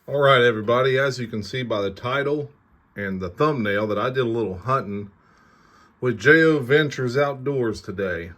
All right, everybody, as you can see by the title and the thumbnail that I did a little hunting with J.O. Ventures Outdoors today.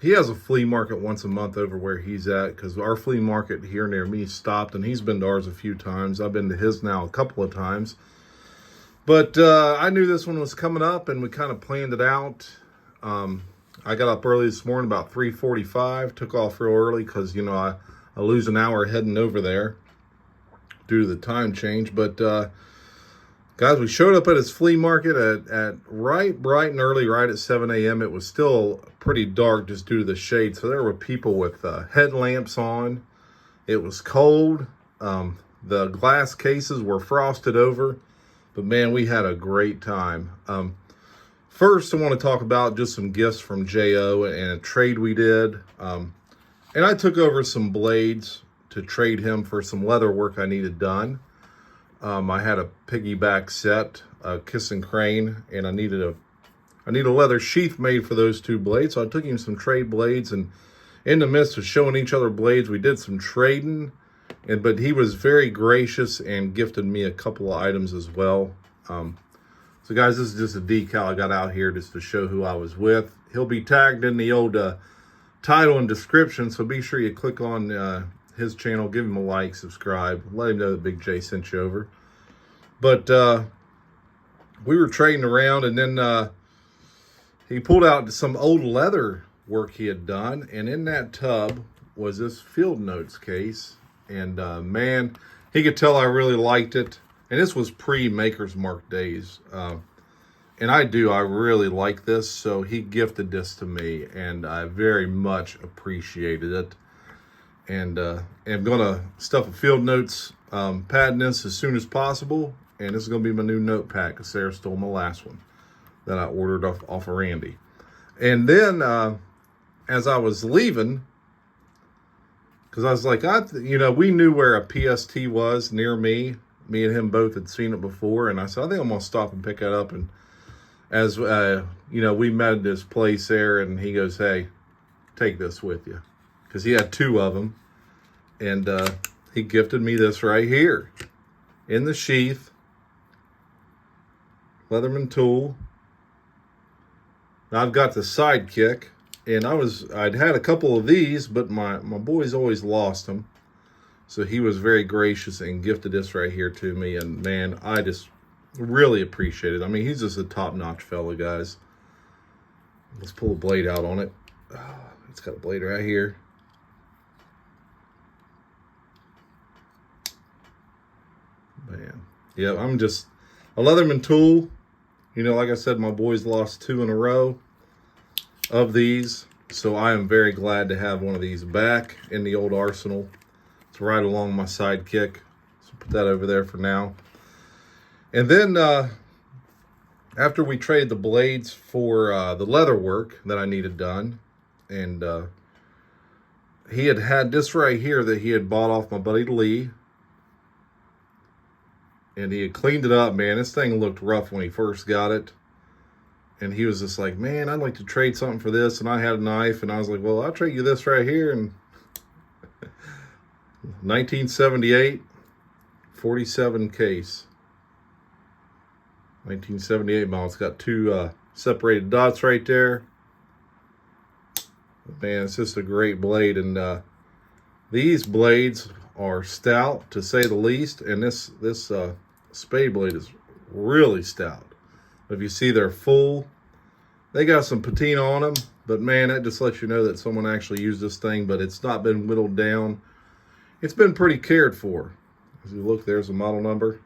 He has a flea market once a month over where he's at because our flea market here near me stopped, and he's been to ours a few times. I've been to his now a couple of times. But I knew this one was coming up, and we kind of planned it out. I got up early this morning about 3:45, took off real early because, I lose an hour heading over there due to the time change. But guys, we showed up at his flea market at bright and early, right at 7 a.m. It was still pretty dark just due to the shade, so there were people with headlamps on. It was cold. The glass cases were frosted over, but man, we had a great time. First, I want to talk about just some gifts from J.O. and a trade we did. And I took over some blades to trade him for some leather work I needed done. I had a piggyback set, a kiss and crane, and I need a leather sheath made for those two blades. So I took him some trade blades, and in the midst of showing each other blades, we did some trading. But he was very gracious and gifted me a couple of items as well. So guys, this is just a decal I got out here just to show who I was with. He'll be tagged in the old title and description, so be sure you click on his channel, give him a like, subscribe, let him know that Big J sent you over. But we were trading around, and then he pulled out some old leather work he had done, and in that tub was this Field Notes case. And man, he could tell I really liked it. And this was pre-Maker's Mark days. And I really like this. So he gifted this to me, and I very much appreciated it. And I'm going to stuff a Field Notes pad in this as soon as possible. And this is going to be my new notepad because Sarah stole my last one that I ordered off of Randy. And then as I was leaving, because I was like, we knew where a PST was near me. Me and him both had seen it before. And I said, I think I'm going to stop and pick that up. And as, we met at this place there, and he goes, hey, take this with you. Because he had two of them. And he gifted me this right here in the sheath. Leatherman tool. Now I've got the Sidekick. And I'd had a couple of these, but my boys always lost them. So he was very gracious and gifted this right here to me. And man, I just really appreciate it. I mean, he's just a top-notch fella, guys. Let's pull a blade out on it. It's got a blade right here. Man. Yeah, I'm just a Leatherman tool. Like I said, my boys lost 2 in a row of these, so I am very glad to have one of these back in the old arsenal. It's right along my Sidekick, so put that over there for now. And then after we traded the blades for the leather work that I needed done, and he had this right here that he had bought off my buddy Lee, and he had cleaned it up. Man, this thing looked rough when he first got it. And he was just like, man, I'd like to trade something for this. And I had a knife, and I was like, well, I'll trade you this right here. And 1978, 47 case. 1978 model. It's got 2 separated dots right there. Man, it's just a great blade. And these blades are stout, to say the least. And this spade blade is really stout. If you see they're full, they got some patina on them, but man, that just lets you know that someone actually used this thing, but it's not been whittled down. It's been pretty cared for. As you look, there's a model number,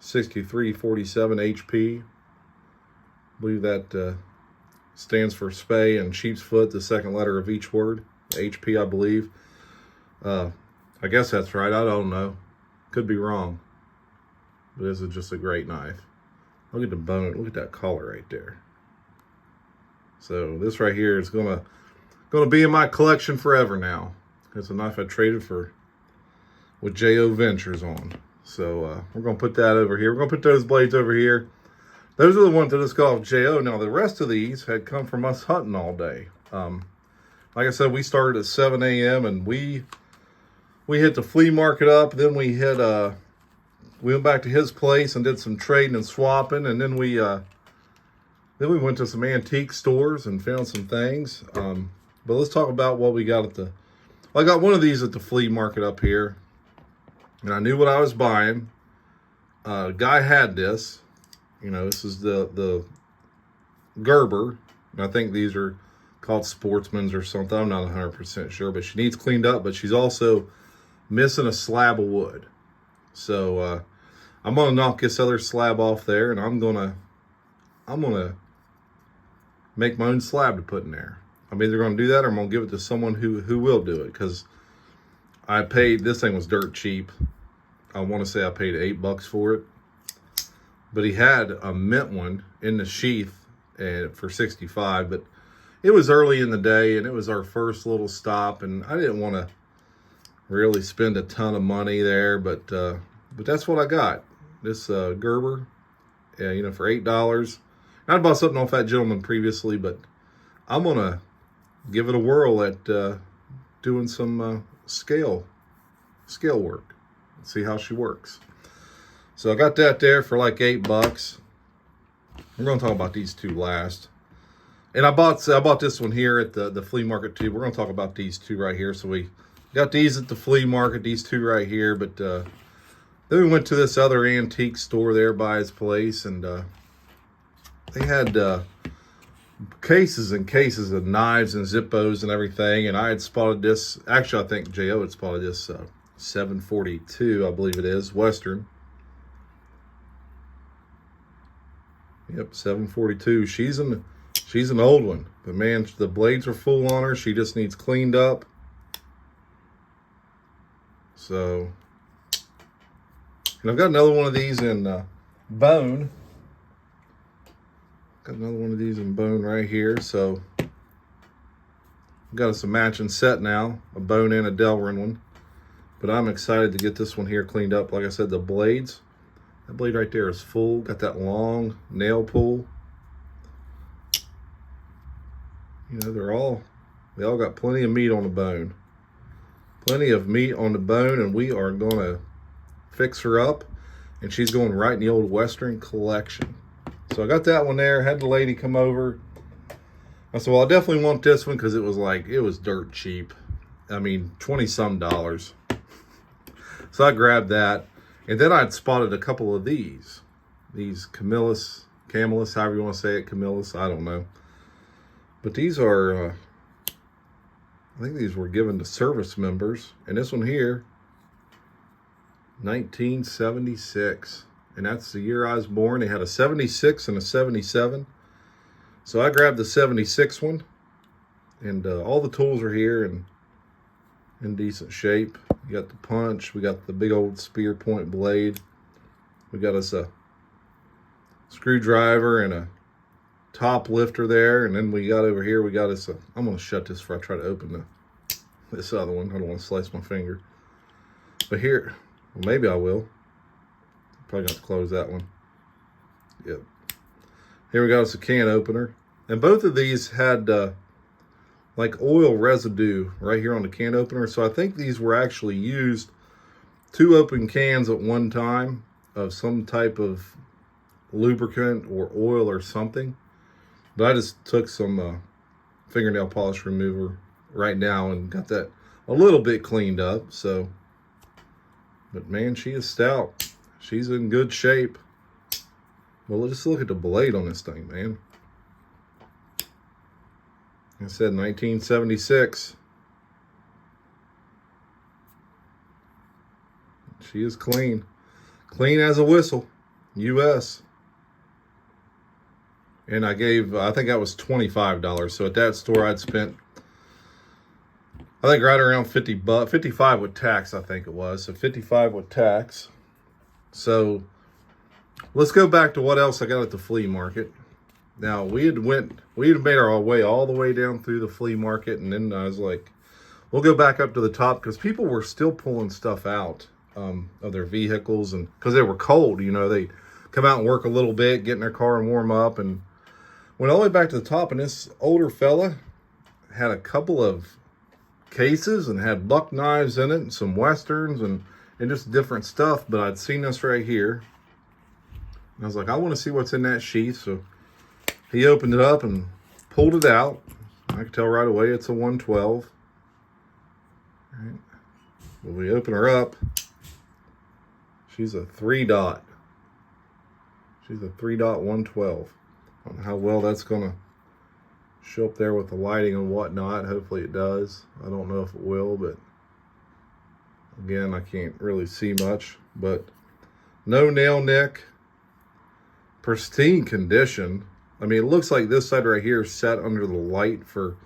6347 HP. I believe that stands for spay and sheep's foot, the second letter of each word. HP, I believe. I guess that's right. I don't know. Could be wrong. But this is just a great knife. Look at the bone. Look at that collar right there. So this right here is gonna be in my collection forever now. It's a knife I traded for with J.O. Ventures on. So we're gonna put that over here. We're gonna put those blades over here. Those are the ones that just got off J.O. Now the rest of these had come from us hunting all day. Like I said, we started at 7 a.m. and we we hit the flea market up. Then we hit we went back to his place and did some trading and swapping, and then we went to some antique stores and found some things. But let's talk about what we got at the. I got one of these at the flea market up here, and I knew what I was buying. Guy had this. You know, this is the Gerber. And I think these are called Sportsman's or something. I'm not 100% sure, but she needs cleaned up. But she's also missing a slab of wood. So I'm gonna knock this other slab off there, and I'm gonna make my own slab to put in there. I'm either gonna do that or I'm gonna give it to someone who will do it, because I paid, this thing was dirt cheap. I want to say I paid $8 for it, but he had a mint one in the sheath for $65. But it was early in the day and it was our first little stop, and I didn't want to really spend a ton of money there, but that's what I got. This Gerber, you know, for $8. I bought something off that gentleman previously, but I'm gonna give it a whirl at doing some scale work. See how she works. So I got that there for like $8. We're gonna talk about these two last. And I bought this one here at the flea market too. We're gonna talk about these two right here. So we got these at the flea market, these two right here. But then we went to this other antique store there by his place, and they had cases and cases of knives and Zippos and everything. And I had spotted this. Actually, I think J.O. had spotted this 742, I believe it is, Western. Yep, 742. She's an old one, but man, the blades are full on her. She just needs cleaned up. So, and I've got another one of these in bone. Got another one of these in bone right here. So, got us a matching set now, a bone and a Delrin one. But I'm excited to get this one here cleaned up. Like I said, the blades, that blade right there is full. Got that long nail pull. You know, they all got plenty of meat on the bone. Plenty of meat on the bone, and we are gonna fix her up. And she's going right in the old Western collection. So I got that one there. Had the lady come over. I said, well, I definitely want this one because it was dirt cheap. I mean, $20-some. So I grabbed that, and then I'd spotted a couple of these Camillus, however you want to say it, Camillus, I don't know. But these are, I think these were given to service members. And this one here, 1976. And that's the year I was born. They had a 76 and a 77. So I grabbed the 76 one. And all the tools are here and in decent shape. We got the punch. We got the big old spear point blade. We got us a screwdriver and a top lifter there. And then we got over here, we got us a, I'm going to shut this before I try to open this other one. I don't want to slice my finger. But here, well, maybe I will. Probably got to close that one. Yep. Here we got us a can opener. And both of these had like oil residue right here on the can opener. So I think these were actually used to open cans at one time of some type of lubricant or oil or something. But I just took some fingernail polish remover right now and got that a little bit cleaned up. So, but man, she is stout. She's in good shape. Well, let's just look at the blade on this thing, man. I said 1976. She is clean. Clean as a whistle. US. And I gave, I think that was $25. So at that store I'd spent, I think right around $50, 55 with tax, I think it was. So 55 with tax. So let's go back to what else I got at the flea market. Now we had made our way all the way down through the flea market, and then I was like, we'll go back up to the top because people were still pulling stuff out of their vehicles, and because they were cold, you know, they come out and work a little bit, get in their car and warm up, and went all the way back to the top. And this older fella had a couple of cases and had buck knives in it and some westerns and just different stuff. But I'd seen this right here. And I was like, I want to see what's in that sheath. So he opened it up and pulled it out. I could tell right away it's a 112. Right. When we open her up, she's a 3-dot. She's a 3-dot 112. I don't know how well that's going to show up there with the lighting and whatnot. Hopefully it does. I don't know if it will, but again, I can't really see much. But no nail nick. Pristine condition. I mean, it looks like this side right here sat under the light for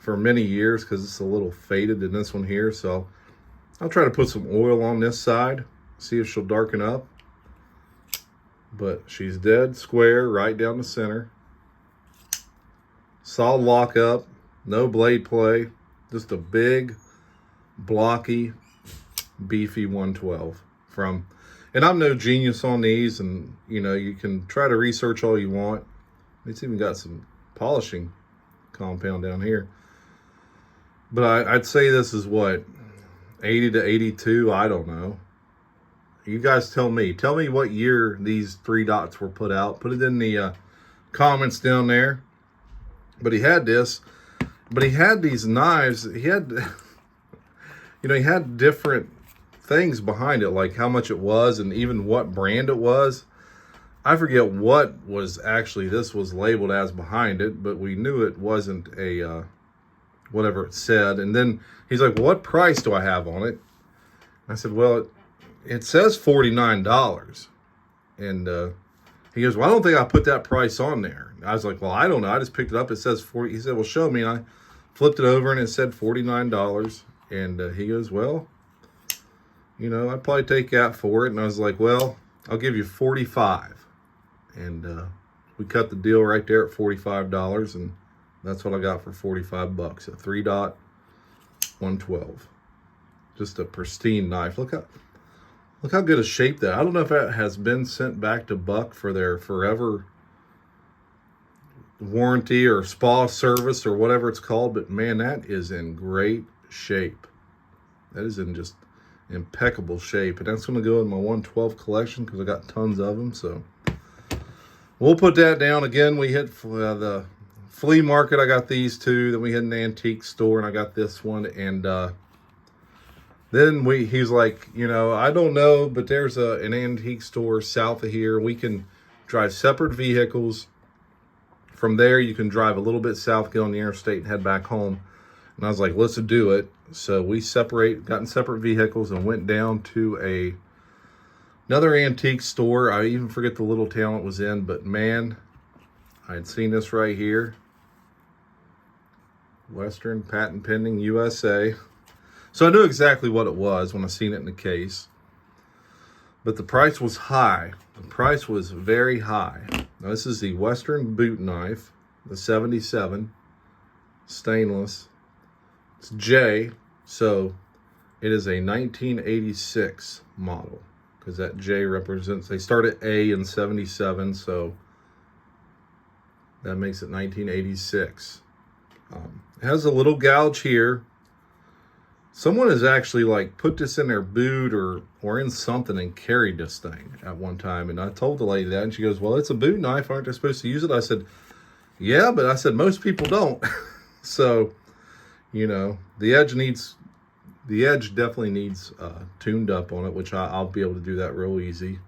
many years because it's a little faded in this one here. So I'll try to put some oil on this side, see if she'll darken up. But she's dead square right down the center. Solid lockup, no blade play, just a big, blocky, beefy 112 from, and I'm no genius on these, and you know, you can try to research all you want. It's even got some polishing compound down here. But I'd say this is what, 80 to 82, I don't know. You guys tell me. Tell me what year these 3 dots were put out. Put it in the comments down there. But he had this. But he had these knives. He had, you know, he had different things behind it, like how much it was and even what brand it was. I forget what was actually this was labeled as behind it, but we knew it wasn't a whatever it said. And then he's like, well, what price do I have on it? I said, well, it says $49. And he goes, well, I don't think I put that price on there. I was like, well, I don't know. I just picked it up. It says 40. He said, well, show me. And I flipped it over and it said $49. And he goes, well, you know, I'd probably take that for it. And I was like, well, I'll give you $45. And we cut the deal right there at $45. And that's what I got for $45. A 3-dot 112. Just a pristine knife. Look how good a shape that. I don't know if that has been sent back to Buck for their forever warranty or spa service or whatever it's called, but man, that is in great shape. That is in just impeccable shape, and that's going to go in my 112 collection because I got tons of them. So we'll put that down. Again, we hit the flea market. I got these two. Then we hit an antique store, and I got this one. And then he's like, you know, I don't know, but there's an antique store south of here. We can drive separate vehicles. From there, you can drive a little bit south, get on the interstate, and head back home. And I was like, let's do it. So we got in separate vehicles and went down to another antique store. I even forget the little town it was in, but man, I had seen this right here. Western Patent Pending USA. So I knew exactly what it was when I seen it in the case. But the price was high. The price was very high. Now this is the Western boot knife, the 77, stainless. It's J, so it is a 1986 model because that J represents, they start at A in 77, so that makes it 1986. It has a little gouge here. Someone has actually like put this in their boot or in something and carried this thing at one time. And I told the lady that, and she goes, well, it's a boot knife. Aren't they supposed to use it? I said, yeah, but I said, most people don't. So, you know, the edge definitely needs tuned up on it, which I'll be able to do that real easy.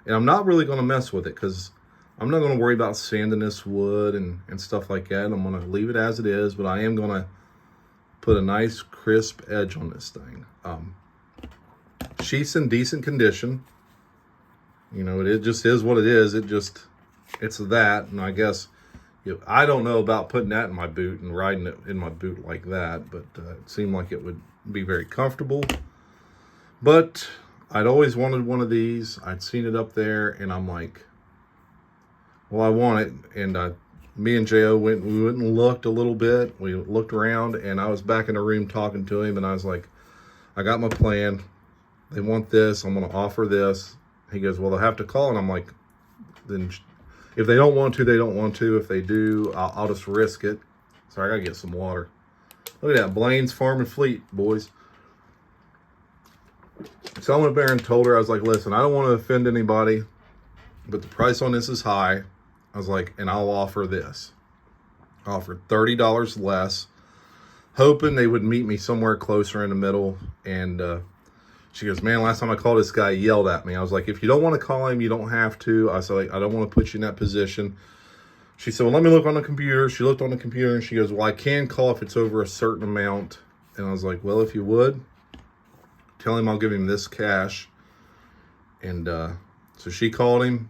And I'm not really going to mess with it because I'm not going to worry about sanding this wood and stuff like that. I'm going to leave it as it is, but I am going to put a nice crisp edge on this thing. Sheath's in decent condition. You know, it just is what it is. It's that. And I guess, I don't know about putting that in my boot and riding it in my boot like that, but it seemed like it would be very comfortable. But I'd always wanted one of these. I'd seen it up there, and I'm like, well, I want it. And me and Jo went and looked a little bit. We looked around, and I was back in the room talking to him, and I was like, I got my plan. They want this. I'm going to offer this. He goes, well, they'll have to call. And I'm like, then if they don't want to, they don't want to. If they do, I'll just risk it. Sorry, I got to get some water. Look at that, Blaine's Farm and Fleet, boys. So I went up there and told her, I was like, listen, I don't want to offend anybody, but the price on this is high. I was like, and I'll offer this. I offered $30 less, hoping they would meet me somewhere closer in the middle. And she goes, man, last time I called this guy, he yelled at me. I was like, if you don't want to call him, you don't have to. I said, like, I don't want to put you in that position. She said, well, let me look on the computer. She looked on the computer and she goes, well, I can call if it's over a certain amount. And I was like, well, if you would, tell him I'll give him this cash. And so she called him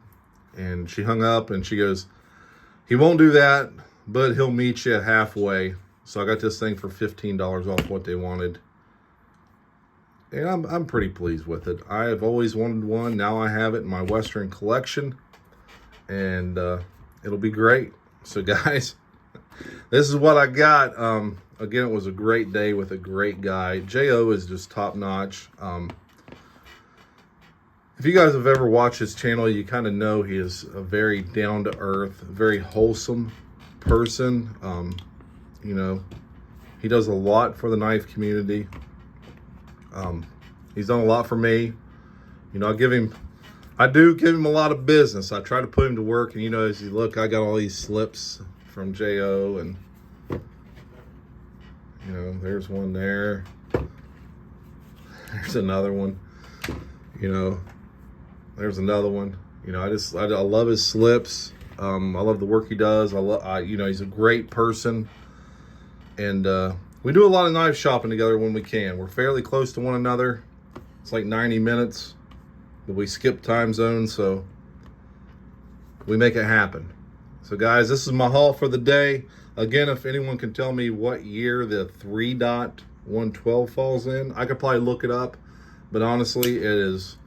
and she hung up and she goes, he won't do that, but he'll meet you halfway. So I got this thing for $15 off what they wanted. And I'm pretty pleased with it. I have always wanted one. Now I have it in my Western collection. And it'll be great. So guys, this is what I got. Again, it was a great day with a great guy. J.O. is just top notch. If you guys have ever watched his channel, you kind of know he is a very down to earth, very wholesome person. You know, he does a lot for the knife community. He's done a lot for me. You know, I do give him a lot of business. I try to put him to work, and you know, as you look, I got all these slips from J.O. and you know, there's one there. There's another one. You know, there's another one. You know, I love his slips. I love the work he does. You know, he's a great person, and we do a lot of knife shopping together when we can. We're fairly close to one another. It's like 90 minutes, but we skip time zones, so we make it happen. So guys, this is my haul for the day. Again, if anyone can tell me what year the 3.112 falls in, I could probably look it up, but honestly, it is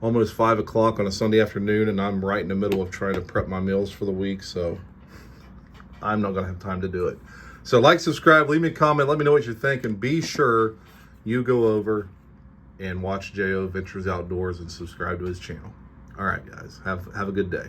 almost 5 o'clock on a Sunday afternoon, and I'm right in the middle of trying to prep my meals for the week, so I'm not gonna have time to do it. So like, subscribe, leave me a comment, let me know what you think, and be sure you go over and watch J.O. Ventures Outdoors and subscribe to his channel. All right, guys, have a good day.